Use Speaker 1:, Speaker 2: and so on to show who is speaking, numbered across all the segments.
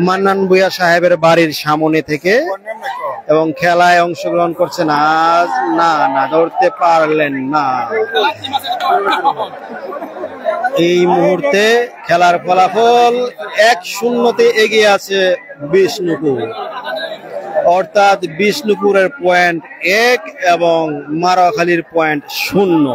Speaker 1: মান্নান ভূঁইয়া সাহেবের বাড়ির সামনে থেকে এবং খেলায় অংশগ্রহণ করছেন। আজ না না ধরতে পারলেন না। এই মুহূর্তে খেলার ফলাফল 1-0 এগিয়ে আছে বিষ্ণুপুর, অর্থাৎ বিষ্ণুপুরের পয়েন্ট 1 এবং মারোয়াখালীর পয়েন্ট 0।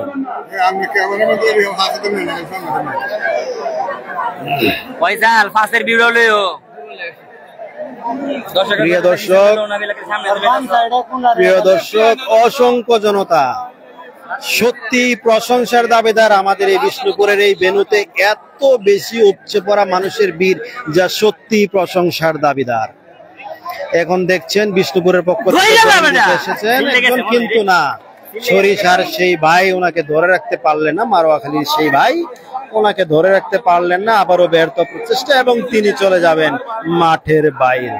Speaker 1: প্রিয় দর্শক, অসংখ্য জনতা, সত্যি প্রশংসার দাবিদার আমাদের এই বিষ্ণুপুরের এই ভেন্যুতে এত বেশি উপচে পড়া মানুষের ভিড়, যা সত্যি প্রশংসার দাবিদার। এখন দেখছেন বিষ্ণুপুরের পক্ষ থেকে এসেছেন একজন, কিন্তু না, সরিষার সেই ভাই ওনাকে ধরে রাখতে পারলেন না, মারোয়াখালীর সেই ভাই ওনাকে ধরে রাখতে পারলেন না। আবারও ব্যর্থ প্রচেষ্টা এবং তিনি চলে যাবেন মাঠের বাইরে।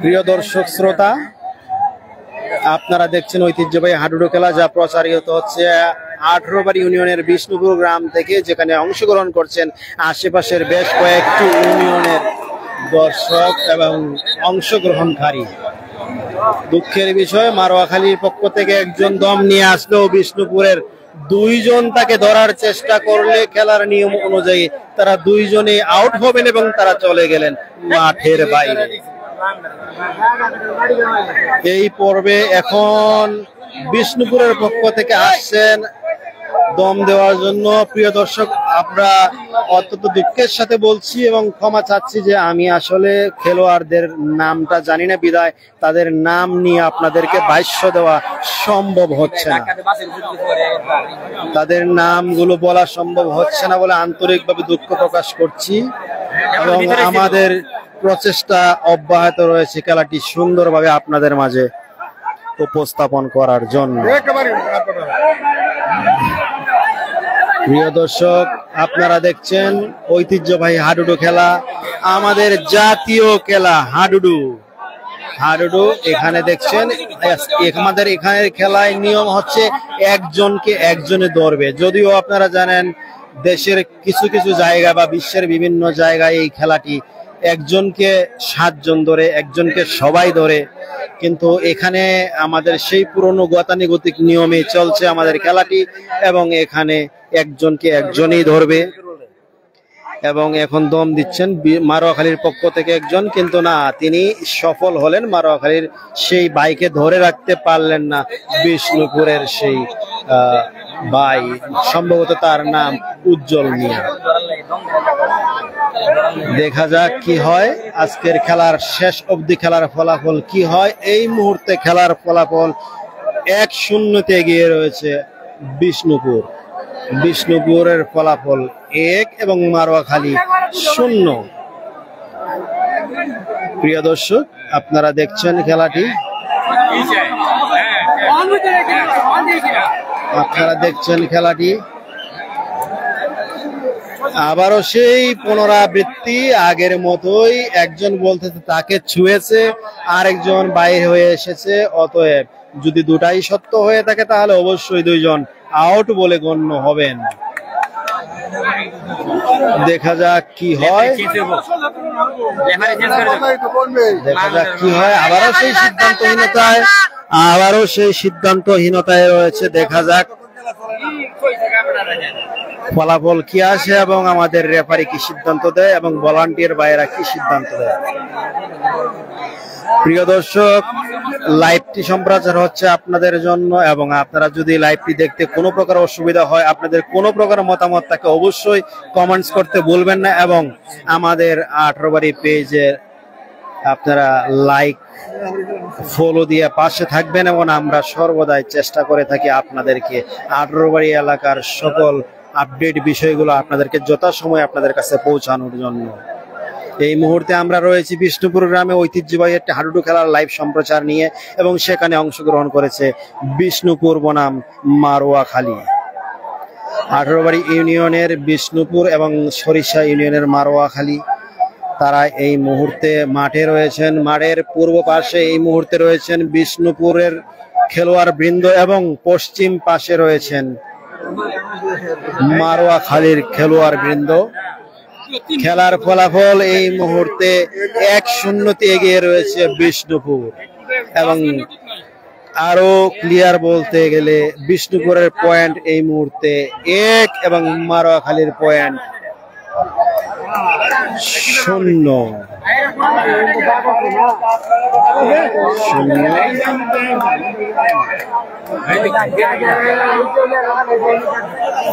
Speaker 1: প্রিয় দর্শক শ্রোতা, আপনারা দেখছেন ঐতিহ্যবাহী হাডুডু খেলা, যা প্রচারিত হচ্ছে 18 ইউনিয়নের বিষ্ণুপুর গ্রাম থেকে, যেখানে অংশগ্রহণ করছেন আশেপাশের বেশ কয়েকটি ইউনিয়নের দর্শক এবং অংশগ্রহণকারী। দুঃখের বিষয়, মারোয়াখালীর পক্ষ থেকে একজন দম নিয়ে আসলেও বিষ্ণুপুরের 2 জন তাকে ধরার চেষ্টা করলে খেলার নিয়ম অনুযায়ী তারা 2 জনই আউট হবেন এবং তারা চলে গেলেন মাঠের বাইরে। এই পর্বে এখন বিষ্ণুপুরের পক্ষ থেকে আসছেন দম দেওয়ার জন্য। প্রিয় দর্শক, আমরা অত্যন্ত দুঃখের সাথে বলছি এবং ক্ষমা চাচ্ছি যে আমি আসলে খেলোয়াড়দের নামটা জানি না, বিদায় তাদের নাম নিয়ে আপনাদেরকে ভাষ্য দেওয়া সম্ভব হচ্ছে না। তাদের নামগুলো বলা সম্ভব হচ্ছে না বলে আন্তরিকভাবে দুঃখ প্রকাশ করছি এবং আমাদের প্রচেষ্টা অব্যাহত রয়েছে খেলাটি সুন্দরভাবে আপনাদের মাঝে উপস্থাপন করার জন্য। প্রিয় দর্শক, আপনারা দেখছেন ঐতিহ্যবাহী হাডুডু খেলা, আমাদের জাতীয় খেলা হাডুডু। এখানে দেখছেন আমাদের এখানের খেলায় নিয়ম হচ্ছে একজনকে একজনে ধরবে। যদিও আপনারা জানেন দেশের কিছু কিছু জায়গা বা বিশ্বের বিভিন্ন জায়গায় এই খেলাটি একজনকে 7 জন ধরে, একজনকে সবাই ধরে, কিন্তু এখানে আমাদের সেই পুরনো গতানুগতিক নিয়মে চলছে আমাদের খেলাটি এবং এখানে একজনকে একজনই ধরবে। এবং এখন দম দিচ্ছেন মারোয়াখালীর পক্ষ থেকে একজন, কিন্তু না, তিনি সফল হলেন, মারোয়াখালীর সেই ভাইকে ধরে রাখতে পারলেন না। বিষ্ণুপুরের সেই ভাই, সম্ভবত তার নাম উজ্জ্বল মিয়া। দেখা যাক কি হয় আজকের খেলার শেষ অবধি, খেলার ফলাফল কি হয়। এই মুহূর্তে খেলার ফলাফল 1-0 এগিয়ে রয়েছে বিষ্ণুপুরের ফলাফল 1 এবং মারোয়াখালী 0। প্রিয় দর্শক, আপনারা দেখছেন খেলাটি, আবারও সেই পুনরাবৃত্তি, আগের মতোই একজন বলতেছে তাকে ছুঁয়েছে, আরেকজন বাইরে হয়ে এসেছে। অতএব যদি দুটাই সত্য হয়ে থাকে তাহলে অবশ্যই 2 জন আউট বলে গণ্য হবেন। দেখা যাক কি হয়। আবারও সেই সিদ্ধান্তহীনতায় রয়েছে। দেখা যাক ফলাফল কি আসে এবং আমাদের রেফারি কি সিদ্ধান্ত দেয় এবং ভলান্টিয়ার ভাইয়েরা কি সিদ্ধান্ত দেয়। প্রিয় দর্শক, লাইভটি সম্প্রচার হচ্ছে আপনাদের জন্য এবং আপনারা যদি লাইভটি দেখতে কোনো প্রকার অসুবিধা হয়, আপনাদের কোনো প্রকার মতামত থাকে, অবশ্যই কমেন্টস করতে ভুলবেন না এবং আমাদের 18 পেজে আপনারা লাইক ফলো দিয়ে পাশে থাকবেন এবং আমরা সর্বদাই চেষ্টা করে থাকি আপনাদেরকে 18 এলাকার সকল আপডেট বিষয়গুলো আপনাদেরকে যথাসময়ে আপনাদের কাছে পৌঁছানোর জন্য। এই মুহূর্তে আমরা রয়েছি বিষ্ণুপুর গ্রামে ঐতিহ্যবাহী একটি হাডুডু খেলার লাইভ সম্প্রচার নিয়ে এবং সেখানে অংশগ্রহণ করেছে বিষ্ণুপুর বনাম মারোয়াখালী। 18 ইউনিয়নের বিষ্ণুপুর এবং সরিষা ইউনিয়নের মারোয়াখালী, তারা এই মুহূর্তে মাঠে রয়েছেন। মাঠের পূর্ব পাশে এই মুহূর্তে রয়েছেন বিষ্ণুপুরের খেলোয়াড় বৃন্দ এবং পশ্চিম পাশে রয়েছেন মারোয়াখালীর খেলোয়াড় বৃন্দ। খেলার ফলাফল এই মুহূর্তে 1-0 এগিয়ে রয়েছে বিষ্ণুপুর, এবং আরো ক্লিয়ার বলতে গেলে বিষ্ণুপুরের পয়েন্ট এই মুহূর্তে 1 এবং মারোয়াখালীর পয়েন্ট 0।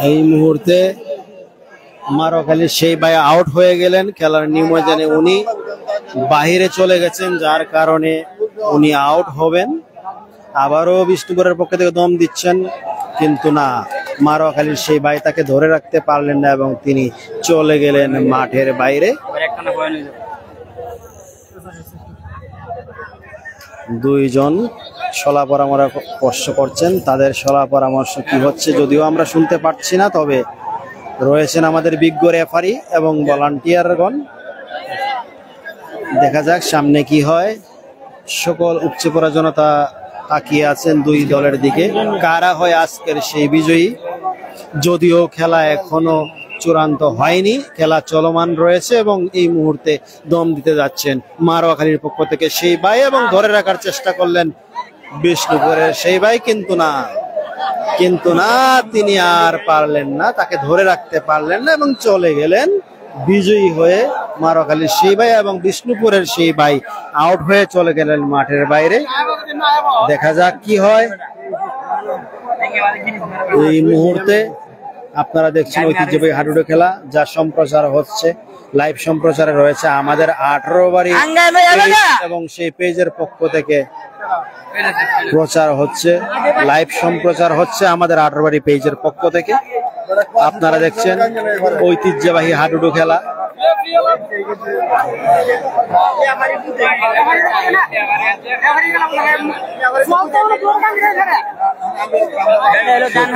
Speaker 1: এই মুহূর্তে মারোয়াখালীর সেই ভাই আউট হয়ে গেলেন। খেলার নিয়ম জানে উনি বাহিরে চলে গেছেন, যার কারণে উনি আউট হবেন। আবারও বিষ্ণুপুরের পক্ষ থেকে দম দিচ্ছেন, কিন্তু না, মারোয়াখালীর সেই ভাই তাকে ধরে রাখতে পারলেন না এবং তিনি চলে গেলেন মাঠের বাইরে। দুইজন সলা পরামর্শ করছেন, তাদের সলা পরামর্শ কি হচ্ছে যদিও আমরা শুনতে পাচ্ছি না, তবে রয়েছেন আমাদের বিজ্ঞ রেফারি এবং ভলান্টিয়ারগণ। দেখা যাক সামনে কি হয়। সকল উপচে পড়া জনতা তাকিয়ে আছেন দুই দলের দিকে, কারা হয় আজকের সেই বিজয়ী। যদিও খেলা এখনো চূড়ান্ত হয়নি, খেলা চলমান রয়েছে এবং এই মুহূর্তে দম দিতে যাচ্ছেন মারোয়াখালীর পক্ষ থেকে সেই ভাই, এবং ধরে রাখার চেষ্টা করলেন বিষ্ণুপুরের সেই ভাই, কিন্তু না তিনি আর পারলেন না, তাকে ধরে রাখতে পারলেন না এবং চলে গেলেন বিজয়ী হয়ে মারোয়াখালীর সেই ভাই, এবং বিষ্ণুপুরের সেই ভাই আউট হয়ে চলে গেলেন মাঠের বাইরে। দেখা যাক কি হয়। এই মুহূর্তে আপনারা দেখছেন ঐতিহ্যবাহী হাডুডু খেলা, যা সম্প্রচার হচ্ছে, লাইভ সম্প্রচারে রয়েছে আমাদের 18 বাড়ি এবং সেই পেজের পক্ষ থেকে প্রচার হচ্ছে, লাইভ সম্প্রচার হচ্ছে আমাদের 18 বাড়ি পেজের পক্ষ থেকে। আপনারা দেখছেন ঐতিহ্যবাহী হাডুডু খেলা।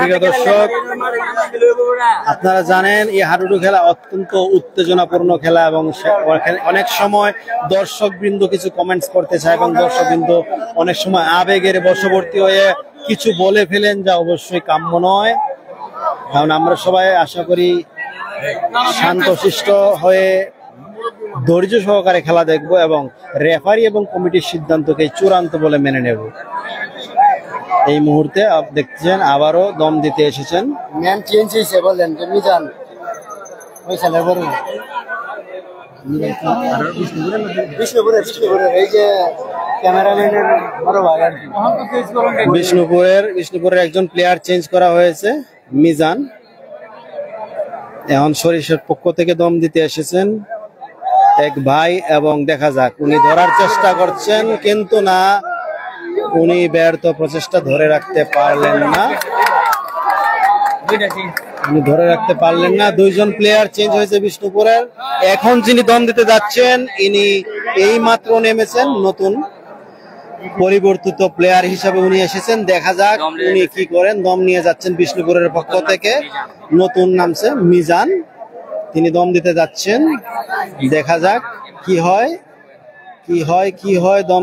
Speaker 1: প্রিয় দর্শক, আপনারা জানেন এই হাডুডু খেলা অত্যন্ত উত্তেজনাপূর্ণ খেলা, এবং অনেক সময় দর্শক বৃন্দ কিছু কমেন্টস করতে চায় এবং দর্শক বৃন্দ অনেক সময় আবেগের বশবর্তী হয়ে কিছু বলে ফেলেন, যা অবশ্যই কাম্য নয়। কারণ আমরা সবাই আশা করি শান্তশিষ্ট হয়ে ধৈর্য সহকারে খেলা দেখব এবং রেফারি এবং কমিটির সিদ্ধান্তকে চূড়ান্ত বলে মেনে নেব। এই মুহূর্তে দেখছেন আবারও দম দিতে এসেছেন।
Speaker 2: ম্যান চেঞ্জ হয়েছে, বললেন মিজান ওই ছেলের বড় বিষ্ণুপুরের এই যে ক্যামেরাম্যানের বড় ভাই আর কি।
Speaker 1: বিষ্ণুপুরের একজন প্লেয়ার চেঞ্জ করা হয়েছে, মিজান। এখন সরিষার পক্ষ থেকে দম দিতে এসেছেন এক ভাই, এবং দেখা যাক উনি ধরার চেষ্টা করছেন, কিন্তু না, উনি ব্যর্থ প্রচেষ্টা, ধরে রাখতে পারলেন না। দুইজন প্লেয়ার চেঞ্জ হয়েছে বিষ্ণুপুরের। এখন যিনি দম দিতে যাচ্ছেন ইনি এই মাত্র নেমেছেন, নতুন পরিবর্তিত প্লেয়ার হিসাবে উনি এসেছেন। দেখা যাক উনি কি করেন। দম নিয়ে যাচ্ছেন বিষ্ণুপুরের পক্ষ থেকে, নতুন নামছে মিজান, তিনি দম দিতে যাচ্ছেন। দেখা যাক কি হয়। দম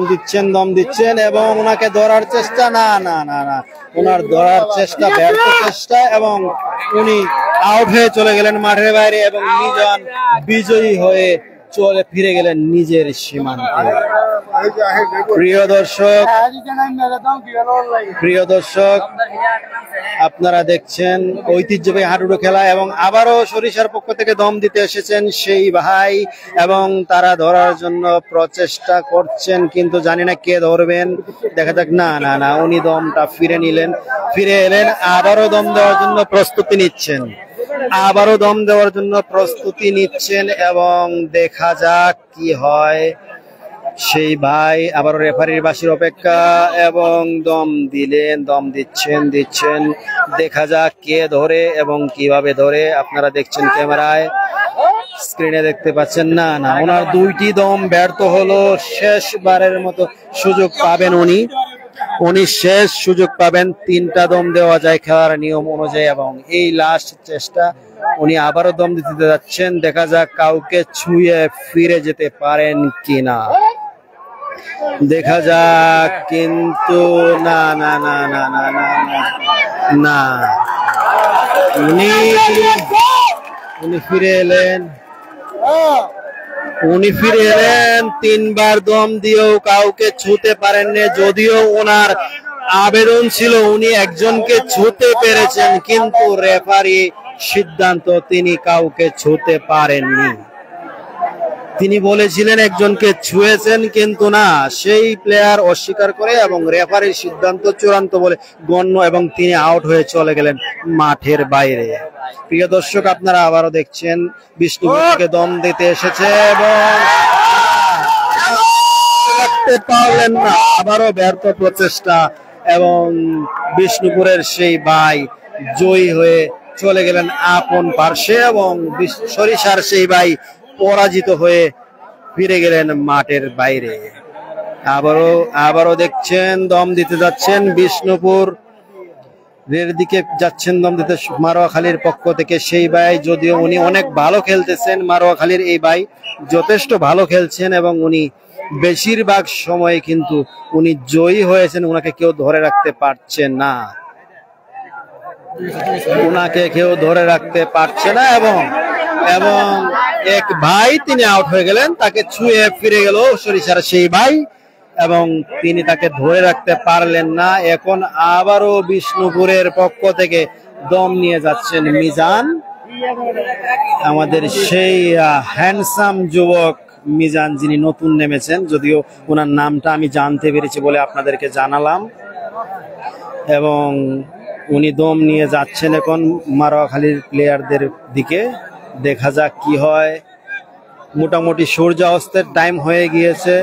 Speaker 1: দিচ্ছেন এবং ওনাকে ধরার চেষ্টা, না, ওনার ধরার চেষ্টা ব্যর্থ চেষ্টা, এবং উনি আউট হয়ে চলে গেলেন মাঠের বাইরে, এবং মিজান বিজয়ী হয়ে ফিরে গেলেন নিজের সীমান্তে। প্রিয় দর্শক, আপনারা দেখছেন ঐতিহ্যবাহী হাডুডু খেলা, এবং আবারও সরিষার পক্ষ থেকে দম দিতে এসেছেন সেই ভাই, এবং তারা ধরার জন্য প্রচেষ্টা করছেন, কিন্তু জানি না কে ধরবেন। দেখা যাক, না, উনি দমটা ফিরে এলেন, আবারও দম দেওয়ার জন্য প্রস্তুতি নিচ্ছেন, এবং দেখা যাক কি হয়। সেই ভাই আবারও রেফারির বাঁশির অপেক্ষা, এবং দম দিচ্ছেন। দেখা যাক কে ধরে এবং কিভাবে ধরে। আপনারা দেখছেন ক্যামেরায়, স্ক্রিনে দেখতে পাচ্ছেন। না, ওনার দুইটি দম ব্যর্থ হলো। শেষবারের মতো সুযোগ পাবেন উনি শেষ সুযোগ পাবেন। 3টা দম দেওয়া যায় খেলার নিয়ম অনুযায়ী, এবং এই লাস্ট চেষ্টা উনি আবারও দম দিতে যাচ্ছেন। দেখা যাক কাউকে ছুঁয়ে ফিরে যেতে পারেন কিনা, দেখা যাক। কিন্তু না, উনি উনি ফিরে এলেন, তিনবার দম দিয়েও কাউকে ছুতে পারেননি। যদিও ওনার আবেদন ছিল উনি একজনকে ছুতে পেরেছেন, কিন্তু রেফারি সিদ্ধান্ত তিনি কাউকে ছুতে পারেননি। তিনি বলেছিলেন একজনকে ছুঁয়েছেন, কিন্তু না, সেই প্লেয়ার অস্বীকার করে এবং রেফারির সিদ্ধান্ত চূড়ান্ত বলে গণ্য এবং তিনি আউট হয়ে চলে গেলেন মাঠের বাইরে। প্রিয় দর্শক, আপনারা আবারও দেখছেন বিষ্ণুপুর থেকে দম দিতে এসেছে এবং পারলেন না, আবারও ব্যর্থ প্রচেষ্টা এবং বিষ্ণুপুরের সেই ভাই জয়ী হয়ে চলে গেলেন আপন পার্শ্বে এবং সরিষার সেই ভাই পরাজিত হয়ে ফিরে গেলেন মাঠের বাইরে। আবারও দেখছেন দম দিতে যাচ্ছেন বিষ্ণুপুর এর দিকে যাচ্ছেন দম দিতে মারোয়াখালীর পক্ষ থেকে সেই ভাই। যদিও উনি অনেক ভালো খেলতেছেন, মারোয়াখালীর এই ভাই যথেষ্ট ভালো খেলছেন এবং উনি বেশিরভাগ সময় কিন্তু উনি জয়ী হয়েছেন। ওনাকে কেউ ধরে রাখতে পারছে না, এবং এক ভাই তিনি আউট হয়ে গেলেন, তাকে ছুঁয়ে ফিরে গেল সরিষার সেই ভাই এবং তিনি তাকে ধরে রাখতে পারলেন না। এখন আবারও বিষ্ণুপুরের পক্ষ থেকে দম নিয়ে যাচ্ছেন মিজান, আমাদের সেই হ্যান্ডসাম যুবক মিজান, যিনি নতুন নেমেছেন। যদিও ওনার নামটা আমি জানতে পেরেছি বলে আপনাদেরকে জানালাম। এবং উনি দম নিয়ে যাচ্ছেন এখন মারোয়াখালীর প্লেয়ারদের দিকে। দেখা যাক কি হয়। মোটামুটি সূর্য অস্তের টাইম হয়ে গিয়েছে,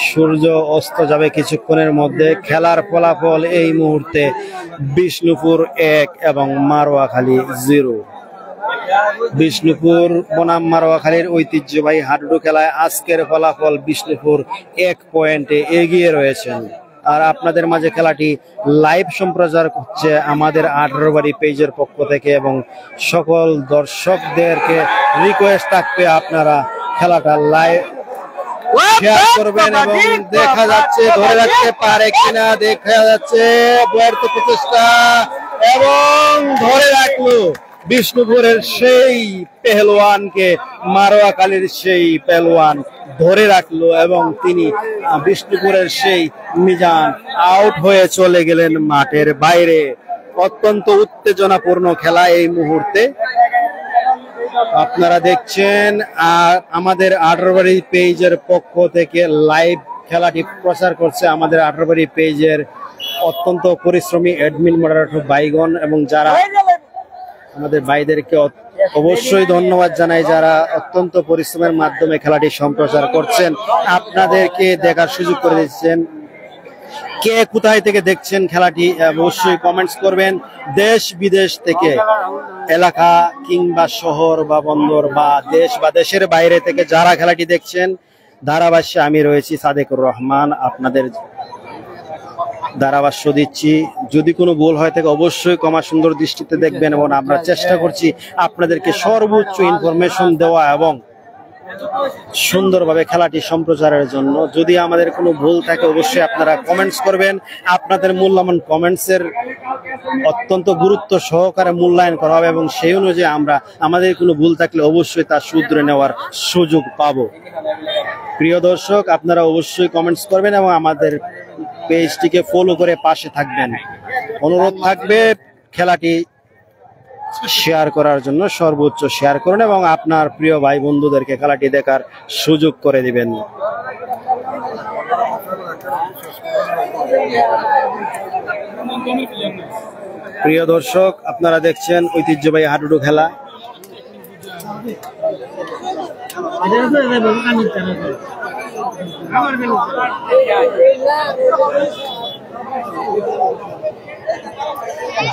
Speaker 1: সূর্য অস্ত যাবে কিছুক্ষণের মধ্যে। খেলার ফলাফল এই মুহূর্তে বিষ্ণুপুর 1 এবং মারোয়াখালী 0। বিষ্ণুপুর বনাম মারোয়াখালীর ঐতিহ্যবাহী হাডুডু খেলায় আজকের ফলাফল বিষ্ণুপুর 1 পয়েন্টে এগিয়ে রয়েছেন। আর আপনাদের মাঝে খেলাটি লাইভ সম্প্রচার হচ্ছে আমাদের 18 বাড়ি পেজের পক্ষ থেকে এবং সকল দর্শকদেরকে রিকোয়েস্ট থাকবে আপনারা খেলাটা লাইভ শেয়ার করবেন। এবং দেখা যাচ্ছে ধরে রাখতে পারে কিনা, দেখা যাচ্ছে ব্যর্থ প্রচেষ্টা এবং ধরে রাখলো বিষ্ণুপুরের সেই পেহলওয়ানকে। মারোয়াখালীর সেই পেহলওয়ান ধরে রাখলো এবং তিনি বিষ্ণুপুরের সেই মিজান আউট হয়ে চলে গেলেন মাঠের বাইরে। অত্যন্ত উত্তেজনাপূর্ণ খেলা এই মুহূর্তে আপনারা দেখছেন। আর আমাদের 18 বাড়ি পেজের পক্ষ থেকে লাইভ খেলাটি প্রচার করছে আমাদের 18 বাড়ি পেজের অত্যন্ত পরিশ্রমী অ্যাডমিন মডারেটর বাইগন, এবং যারা আমাদের ভাইদেরকে অবশ্যই ধন্যবাদ জানাই, যারা অত্যন্ত পরিশ্রমের মাধ্যমে খেলাটি সম্প্রচার করছেন, আপনাদেরকে দেখার সুযোগ করে দিচ্ছেন। কে কোথায় থেকে দেখছেন খেলাটি অবশ্যই কমেন্টস করবেন। দেশ বিদেশ থেকে, এলাকা কিংবা শহর বা বন্দর বা দেশ বা দেশের বাইরে থেকে যারা খেলাটি দেখছেন, ধারাভাষ্যে আমি রয়েছি সাদেকুর রহমান, আপনাদের ধারাভাষ্য দিচ্ছি। যদি কোনো ভুল হয় থাকে অবশ্যই ক্ষমা সুন্দর দৃষ্টিতে দেখবেন এবং আমরা চেষ্টা করছি আপনাদেরকে সর্বোচ্চ ইনফরমেশন দেওয়া এবং সুন্দরভাবে খেলাটি সম্প্রচারের জন্য। যদি আমাদের কোনো ভুল থাকে অবশ্যই আপনারা কমেন্টস করবেন। আপনাদের মূল্যবান কমেন্টসের অত্যন্ত গুরুত্ব সহকারে মূল্যায়ন করা হবে এবং সেই অনুযায়ী আমরা আমাদের কোনো ভুল থাকলে অবশ্যই তা শুধরে নেওয়ার সুযোগ পাব। প্রিয় দর্শক, আপনারা অবশ্যই কমেন্টস করবেন এবং আমাদের পেজটিকে ফলো করে পাশে থাকবেন। অনুরোধ থাকবে খেলাটি শেয়ার করার জন্য, সর্বোচ্চ শেয়ার করুন এবং আপনার প্রিয় ভাই বন্ধুদেরকে খেলাটি দেখার সুযোগ করে দিবেন। প্রিয় দর্শক, আপনারা দেখছেন ঐতিহ্যবাহী হাডুডু খেলা।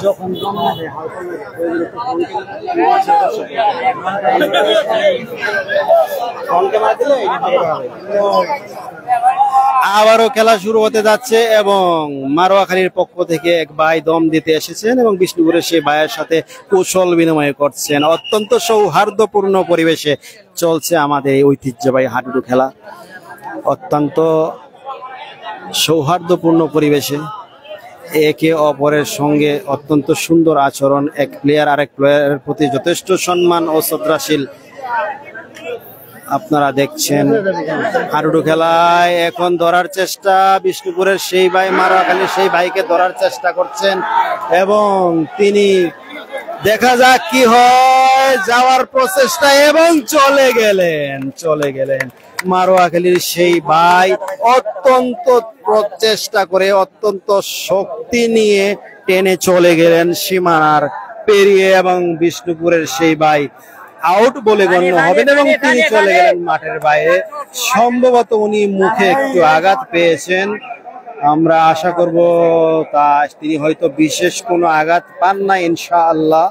Speaker 1: যখন আবারও খেলা শুরু হতে যাচ্ছে এবং মারোয়াখালীর পক্ষ থেকে এক ভাই দম দিতে এসেছেন এবং বিষ্ণুপুরের সেই ভাইয়ের সাথে কৌশল বিনিময় করছেন। অত্যন্ত সৌহার্দ্যপূর্ণ পরিবেশে চলছে আমাদের এই ঐতিহ্যবাহী হাডুডু খেলা, অত্যন্ত সৌহার্দ্যপূর্ণ পরিবেশে। একে অপরের সঙ্গে অত্যন্ত সুন্দর আচরণ, এক প্লেয়ার আরেক প্লেয়ারের প্রতি যথেষ্ট সম্মান ও শ্রদ্ধাশীল। আপনারা দেখছেন হাডুডু খেলায় এখন ধরার চেষ্টা, বিষ্ণুপুরের সেই ভাই মারোয়াখালীর সেই ভাইকে ধরার চেষ্টা করছেন এবং তিনি দেখা যাক কি হয়, যাওয়ার প্রচেষ্টা এবং চলে গেলেন মারোয়াখালীর সেই ভাই অত্যন্ত প্রচেষ্টা করে অত্যন্ত শক্তি নিয়ে টেনে চলে গেলেন সীমানার পেরিয়ে এবং বিষ্ণুপুরের সেই ভাই আউট বলে গণ্য হবেন এবং তিনি চলে গেলেন মাঠের বাইরে। সম্ভবত উনি মুখে একটু আঘাত পেয়েছেন, আমরা আশা করব তা তিনি হয়তো বিশেষ কোনো আঘাত পান না ইনশাআল্লাহ।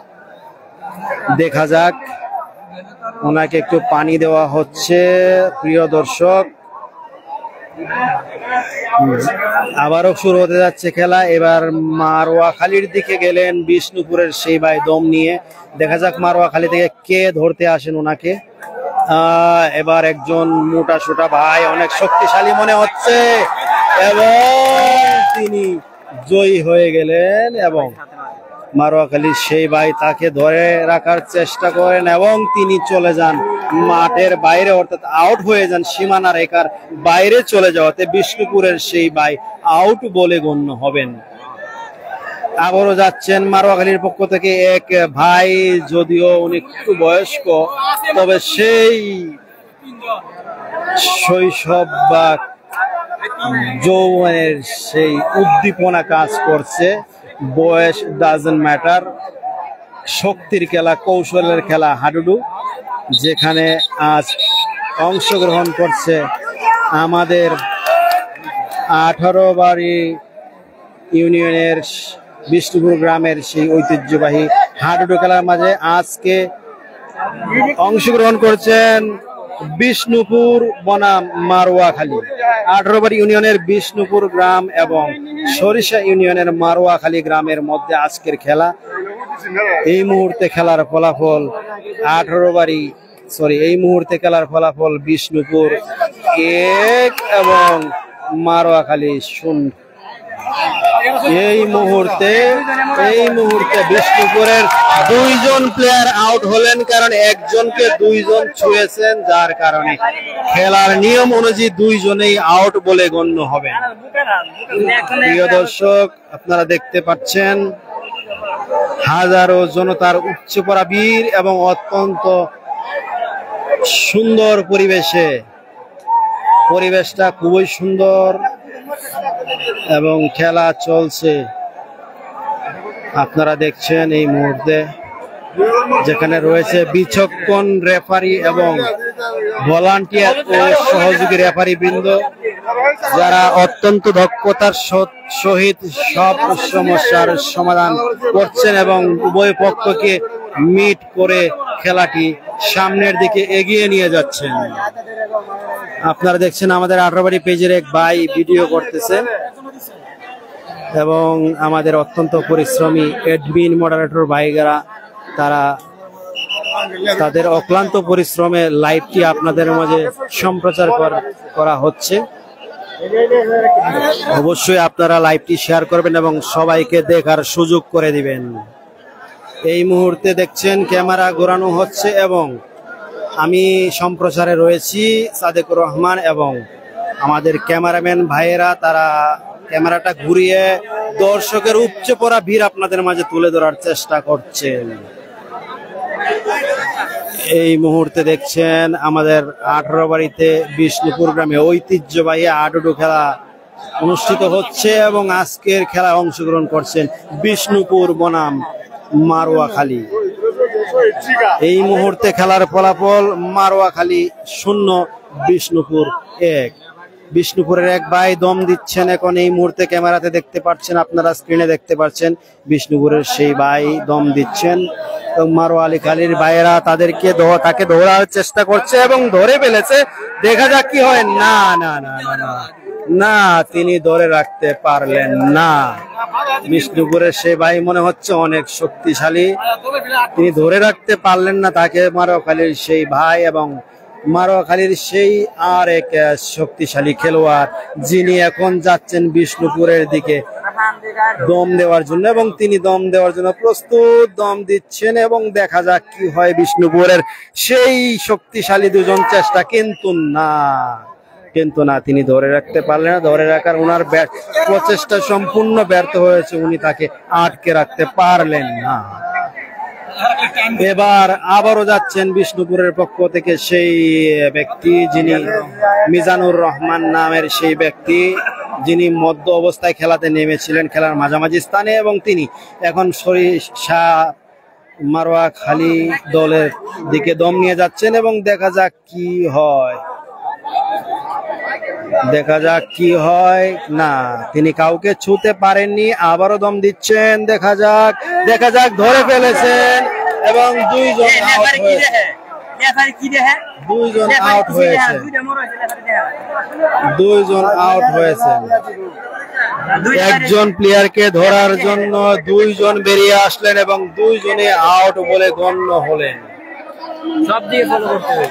Speaker 1: দেখা যাক, ওনাকে একটু পানি দেওয়া হচ্ছে। প্রিয় দর্শক, আবারও শুরু হতে যাচ্ছে খেলা। এবার মারোয়াখালীর দিকে গেলেন বিষ্ণুপুরের সেই ভাই দম নিয়ে। দেখা যাক মারোয়াখালী থেকে কে ধরতে আসেন ওনাকে। এবার একজন মোটা সোটা ভাই, অনেক শক্তিশালী মনে হচ্ছে এবং তিনি জয়ী হয়ে গেলেন এবং মারোয়াখালীর সেই ভাই তাকে ধরে রাখার চেষ্টা করেন এবং তিনি চলে যান মাঠের বাইরে, অর্থাৎ আউট হয়ে যান। সীমানা রেখার বাইরে চলে যাওয়াতে বিষ্ণুপুরের সেই ভাই আউট বলে গণ্য হবেন। আবারও যাচ্ছেন মারোয়াখালীর পক্ষ থেকে এক ভাই, যদিও উনি একটু বয়স্ক, তবে সেই শৈশব বা যৌবনের সেই উদ্দীপনা কাজ করছে। বয়স ডাজন্ট ম্যাটার, শক্তির খেলা, কৌশলের খেলা হাডুডু, যেখানে আজ অংশগ্রহণ করছে আমাদের 18 বাড়ি ইউনিয়নের বিষ্ণুপুর গ্রামের সেই ঐতিহ্যবাহী হাডুডু খেলার মাঝে আজকে অংশগ্রহণ করছেন বিষ্ণুপুর বনাম মারোয়াখালী। 18 বাড়ি ইউনিয়নের বিষ্ণুপুর গ্রাম এবং সরিষা ইউনিয়নের মারোয়াখালী গ্রামের মধ্যে আজকের খেলা। এই মুহূর্তে খেলার ফলাফল বিষ্ণুপুর 1 এবং মারোয়াখালী 0। এই মুহূর্তে বিষ্ণুপুরের 2 জন প্লেয়ার আউট হলেন, কারণ একজনকে 2 জন ছুঁয়েছেন, যার কারণে খেলার নিয়ম অনুযায়ী 2 জনেই আউট বলে গণ্য হবে। প্রিয় দর্শক, আপনারা দেখতে পাচ্ছেন হাজারো জনতার উপচে পড়া ভিড় এবং অত্যন্ত সুন্দর পরিবেশটা খুবই সুন্দর এবং খেলা চলছে। আপনারা দেখছেন এই মুহূর্তে যেখানে রয়েছে বিচক্ষণ রেফারি এবং ভলান্টিয়ার ও সহযোগী রেফারি বৃন্দ, যারা অত্যন্ত দক্ষতার সহিত সব সমস্যার সমাধান করছেন এবং উভয় পক্ষকে মিট করে খেলাটি সামনের দিকে এগিয়ে নিয়ে যাচ্ছেন। আপনারা দেখছেন আমাদের 18 বাড়ি পেজের এক ভাই ভিডিও করতেছে এবং আমাদের অত্যন্ত পরিশ্রমী অ্যাডমিন মডারেটর ভাইরা, তারা তাদের অক্লান্ত পরিশ্রমে লাইভটি আপনাদের মাঝে সম্প্রচার করা হচ্ছে। অবশ্যই আপনারা লাইভটি শেয়ার করবেন এবং সবাইকে দেখার সুযোগ করে দিবেন। এই মুহূর্তে দেখছেন ক্যামেরা ঘোরানো হচ্ছে এবং আমি সম্প্রচারে রয়েছি সাদেকুর রহমান এবং আমাদের ক্যামেরাম্যান ভাইয়েরা, তারা ক্যামেরাটা ঘুরিয়ে দর্শকের উপচে পড়া ভিড় আপনাদের মাঝে তুলে ধরার চেষ্টা করছেন। এই মুহূর্তে দেখছেন আমাদের 18 বাড়িতে বিষ্ণুপুর গ্রামে ঐতিহ্যবাহী হাডুডু খেলা অনুষ্ঠিত হচ্ছে এবং আজকের খেলায় অংশগ্রহণ করছেন বিষ্ণুপুর বনাম মারোয়াখালী। এই মুহূর্তে খেলার ফলাফল মারোয়াখালী 0, বিষ্ণুপুর 1। বিষ্ণুপুরের এক ভাই দম দিচ্ছেন এখন এই মুহূর্তে, ক্যামেরাতে দেখতে পাচ্ছেন, আপনারা স্ক্রিনে দেখতে পাচ্ছেন বিষ্ণুপুরের সেই ভাই দম দিচ্ছেন এবং মারোয়াখালীর ভাইয়েরা তাকে ধরার চেষ্টা করছে এবং ধরে ফেলেছে। দেখা যাক কি হয়। না না না না না না, তিনি ধরে রাখতে পারলেন না। বিষ্ণুপুরের সেই ভাই মনে হচ্ছে অনেক শক্তিশালী, তিনি ধরে রাখতে পারলেন না তাকে। মারোয়াখালীর সেই ভাই এবং মারোয়াখালীর সেই আর এক শক্তিশালী খেলোয়াড়, যিনি এখন যাচ্ছেন বিষ্ণুপুরের দিকে দম দেওয়ার জন্য, এবং তিনি দম দেওয়ার জন্য প্রস্তুত, দম দিচ্ছেন এবং দেখা যাক কি হয় বিষ্ণুপুরের সেই শক্তিশালী দুজন চেষ্টা, কিন্তু না তিনি ধরে রাখতে পারলেন না। ধরে রাখার ওনার প্রচেষ্টা সম্পূর্ণ ব্যর্থ হয়েছে, উনি তাকে আটকে রাখতে পারলেন না। এবার আবারও যাচ্ছেন বিষ্ণুপুরের পক্ষ থেকে সেই ব্যক্তি, যিনি মিজানুর রহমান নামের সেই ব্যক্তি, যিনি মধ্য অবস্থায় খেলাতে নেমেছিলেন খেলার মাঝামাঝি স্থানে, এবং তিনি এখন সরিষা মারওয়া খালি দলের দিকে দম নিয়ে যাচ্ছেন, এবং দেখা যাক কি হয়। না, তিনি কাউকে ছুতে পারেননি, আবারও দম দিচ্ছেন, দেখা যাক ধরে ফেলেছেন, এবং দুইজন আউট হয়েছেন। একজন প্লেয়ারকে ধরার জন্য দুইজন বেরিয়ে আসলেন এবং দুইজনে আউট বলে গণ্য হলেন। সব দিয়ে ফলো করতে হবে।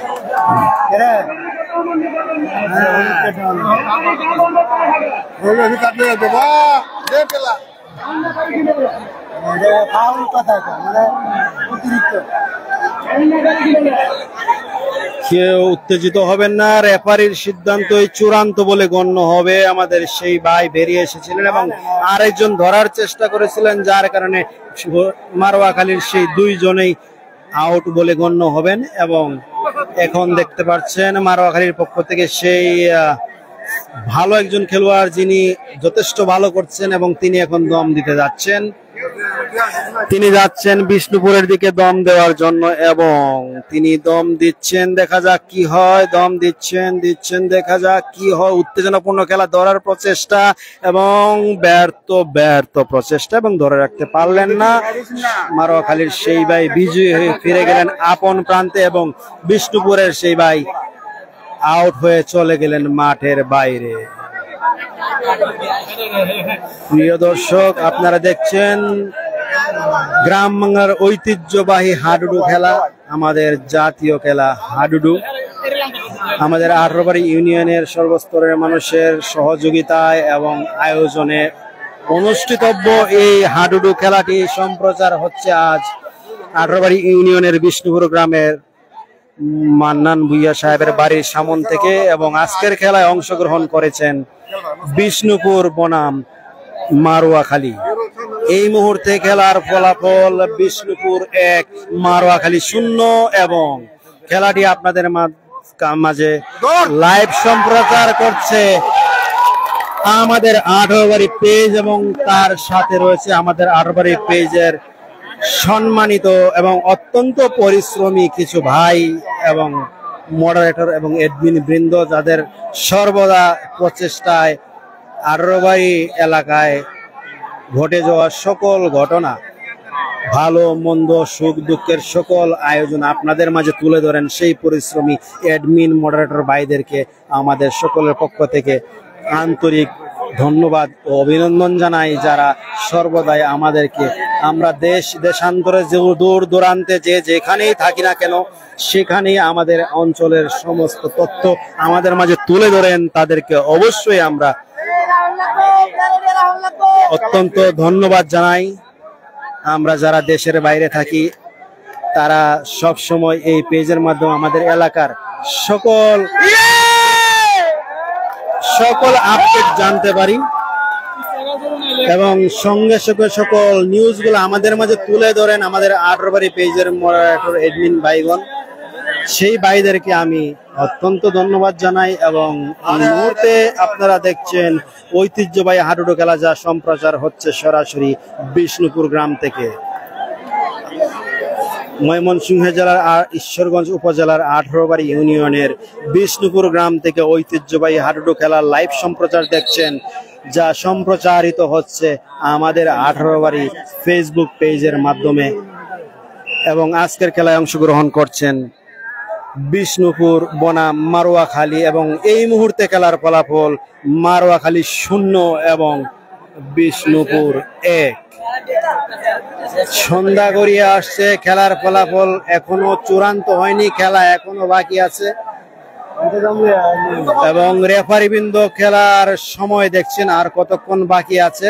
Speaker 1: কেউ উত্তেজিত হবেন না, রেফারির সিদ্ধান্তই চূড়ান্ত বলে গণ্য হবে। আমাদের সেই ভাই বেরিয়ে এসেছিলেন এবং আরেকজন ধরার চেষ্টা করেছিলেন, যার কারণে মারওয়াখালীর সেই দুইজনেই আউট বলে গণ্য হবেন। এবং এখন দেখতে পাচ্ছেন মারওয়াখালীর পক্ষ থেকে সেই ভালো একজন খেলোয়াড়, যিনি যথেষ্ট ভালো করছেন, এবং তিনি এখন দম দিতে যাচ্ছেন। তিনি যাচ্ছেন বিষ্ণুপুরের দিকে দম দেওয়ার জন্য, এবং তিনি দম দিচ্ছেন, দেখা যাক কি হয়। দম দিচ্ছেন, দেখা যাক কি হয়। উত্তেজনাপূর্ণ খেলা, ধরার প্রচেষ্টা এবং ব্যর্থ প্রচেষ্টা, এবং ধরে রাখতে পারলেন না। মারওয়াখালীর সেই ভাই বিজয়ী হয়ে ফিরে গেলেন আপন প্রান্তে, এবং বিষ্ণুপুরের সেই ভাই আউট হয়ে চলে গেলেন মাঠের বাইরে। প্রিয় দর্শক, আপনারা দেখছেন গ্রাম বাংলার ঐতিহ্যবাহী হাডুডু খেলা, আমাদের জাতীয় খেলা হাডুডু। আমাদের 18 ইউনিয়নের সর্বস্তরের মানুষের সহযোগিতায় এবং আয়োজনে অনুষ্ঠিতব্য এই হাডুডু খেলাটি সম্প্রচার হচ্ছে আজ 18 ইউনিয়নের বিষ্ণুপুর গ্রামের মান্নান ভুইয়া সাহেবের বাড়ির সামন থেকে। এবং আজকের খেলায় অংশগ্রহণ করেছেন বিষ্ণুপুর বনাম মারওয়াখালী। এই মুহূর্তে খেলার ফলাফল বিষ্ণুপুর 1, মারওয়াখালী 0, এবং খেলাটি আপনাদের মাঝে লাইভ সম্প্রচার করছে আমাদের 18 পেজ, এবং তার সাথে রয়েছে আমাদের 18 পেজের সম্মানিত এবং অত্যন্ত পরিশ্রমী কিছু ভাই এবং মডারেটর এবং এডমিন বৃন্দ, যাদের সর্বদা প্রচেষ্টায় 18 এলাকায় ঘটে যাওয়া সকল ঘটনা, ভালো মন্দ সুখ দুঃখের সকল আয়োজন আপনাদের মাঝে তুলে ধরেন সেই পরিশ্রমী এডমিন মডারেটর ভাইদেরকে আমাদের সকলের পক্ষ থেকে আন্তরিক ধন্যবাদ ও অভিনন্দন জানাই, যারা সর্বদাই আমাদেরকে, আমরা দেশান্তরে দূর দূরান্তে যেখানেই থাকি না কেন, সেখানেই আমাদের অঞ্চলের সমস্ত তথ্য আমাদের মাঝে তুলে ধরেন, তাদেরকে অবশ্যই আমরা অত্যন্ত ধন্যবাদ জানাই। আমরা যারা দেশের বাইরে থাকি, তারা সব সময় এই পেজের মাধ্যমে আমাদের এলাকার সকল আপডেট জানতে পারি, এবং সঙ্গে সঙ্গে সকল নিউজগুলো আমাদের মাঝে তুলে ধরেন আমাদের 18 পেজের মডারেটর এডমিন ভাইগণ। সেই ভাইদেরকে আমি অত্যন্ত ধন্যবাদ জানাই। এবং এই মুহূর্তে আপনারা দেখছেন ঐতিহ্যবাহী হাডুডু খেলা, যা সম্প্রচার হচ্ছে সরাসরি বিষ্ণুপুর গ্রাম থেকে। ময়মনসিংহ জেলার ঈশ্বরগঞ্জ উপজেলার 18 ইউনিয়নের বিষ্ণুপুর গ্রাম থেকে ঐতিহ্যবাহী হাডুডু খেলার লাইভ সম্প্রচার দেখছেন, যা সম্প্রচারিত হচ্ছে আমাদের 18 ফেসবুক পেজের মাধ্যমে। এবং আজকের খেলায় অংশগ্রহণ করছেন বিষ্ণুপুর বনাম মারওয়াখালী, এবং এই মুহূর্তে খেলার ফলাফল মারওয়াখালী 0 এবং বিষ্ণুপুর 1। সন্ধ্যা গড়িয়ে আসছে, খেলার ফলাফল এখনো চূড়ান্ত হয়নি, খেলা এখনো বাকি আছে, এবং রেফারি বৃন্দ খেলার সময় দেখছেন আর কতক্ষণ বাকি আছে।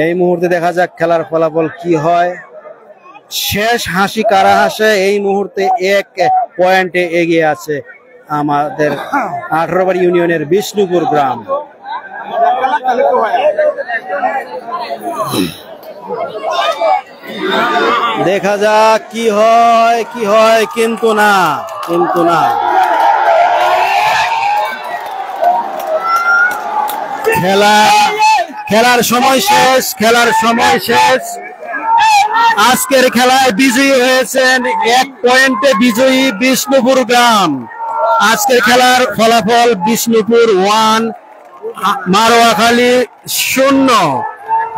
Speaker 1: এই মুহূর্তে দেখা যাক খেলার ফলাফল কি হয়। শেষ হাসি কারা হাসে, এই মুহূর্তে 1 পয়েন্টে এগিয়ে আছে আমাদের 18 বাড়ি ইউনিয়নের বিষ্ণুপুর গ্রাম। দেখা যাক কি হয়, কিন্তু না। খেলার সময় শেষ। আজকের খেলায় বিজয়ী হয়েছেন 1 পয়েন্টে বিজয়ী বিষ্ণুপুর গ্রাম। আজকের খেলার ফলাফল বিষ্ণুপুর 1 মারোয়াখালী 0।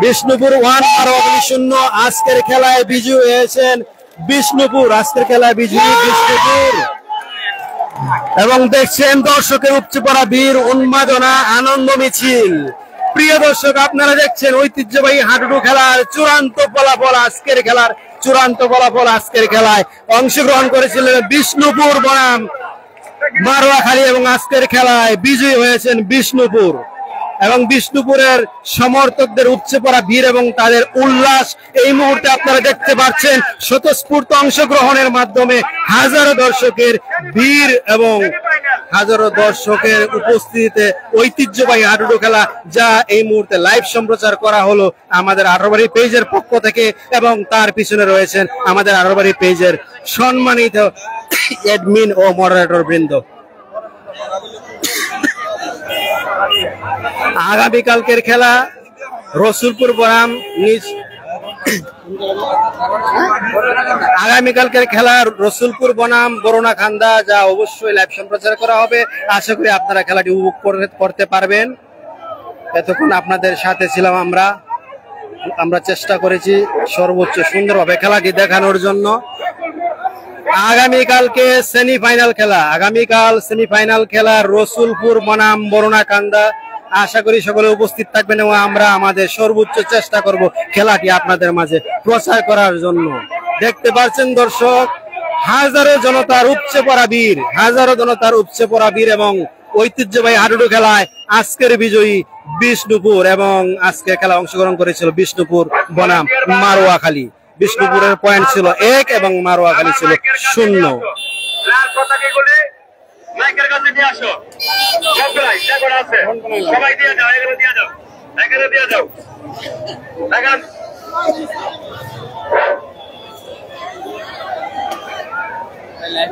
Speaker 1: বিষ্ণুপুর 1 মারোয়াখালী 0। আজকের খেলায় বিজয়ী হয়েছেন বিষ্ণুপুর। এবং দেখছেন দর্শকের উপচে পড়া বীর উন্মাদনা আনন্দ মিছিল। প্রিয় দর্শক, আপনারা দেখছেন ঐতিহ্যবাহী হাডুডু খেলার চূড়ান্ত ফলাফল। আজকের খেলায় অংশগ্রহণ করেছিলেন বিষ্ণুপুর বনাম মারোয়াখালী এবং আজকের খেলায় বিজয়ী হয়েছেন বিষ্ণুপুর। এবং বিষ্ণুপুরের সমর্থকদের উপচে পড়া ভিড় এবং তাদের উল্লাস এই মুহূর্তে আপনারা দেখতে পাচ্ছেন। স্বতঃস্ফূর্ত অংশগ্রহণের মাধ্যমে হাজারো দর্শকের ভিড় এবং হাজারো দর্শকের উপস্থিতিতে ঐতিহ্যবাহী হাডুডু খেলা, যা এই মুহূর্তে লাইভ সম্প্রচার করা হলো আমাদের 18 বাড়ি পেজের পক্ষ থেকে। এবং তার পিছনে রয়েছেন আমাদের 18 বাড়ি পেজের সম্মানিত অ্যাডমিন ও মডারেটর বৃন্দ। আগামীকালকের খেলা রসুলপুর বনাম বরুণাখান্দা, যা অবশ্যই লাইভ সম্প্রচার করা হবে। আশা করি আপনারা খেলাটি উপভোগ করতে পারবেন। এতক্ষণ আপনাদের সাথে ছিলাম আমরা চেষ্টা করেছি সর্বোচ্চ সুন্দরভাবে খেলাটি দেখানোর জন্য। আগামীকাল সেমিফাইনাল খেলা রসুলপুর বনাম বরুণাকান্দা। আশা করি সকলে উপস্থিত থাকবেন এবং আমরা আমাদের সর্বোচ্চ চেষ্টা করব খেলাটি আপনাদের মাঝে প্রচার করার জন্য। দেখতে পাচ্ছেন দর্শক, হাজারো জনতার উপচে পড়া বীর এবং ঐতিহ্যবাহী হাডুডু খেলায় আজকের বিজয়ী বিষ্ণুপুর। এবং আজকের খেলা অংশগ্রহণ করেছিল বিষ্ণুপুর বনাম মারোয়াখালী। বিষ্ণুপুরের পয়েন্ট ছিল 1 এবং মারোয়াখালী ছিল 0।
Speaker 3: লাইভ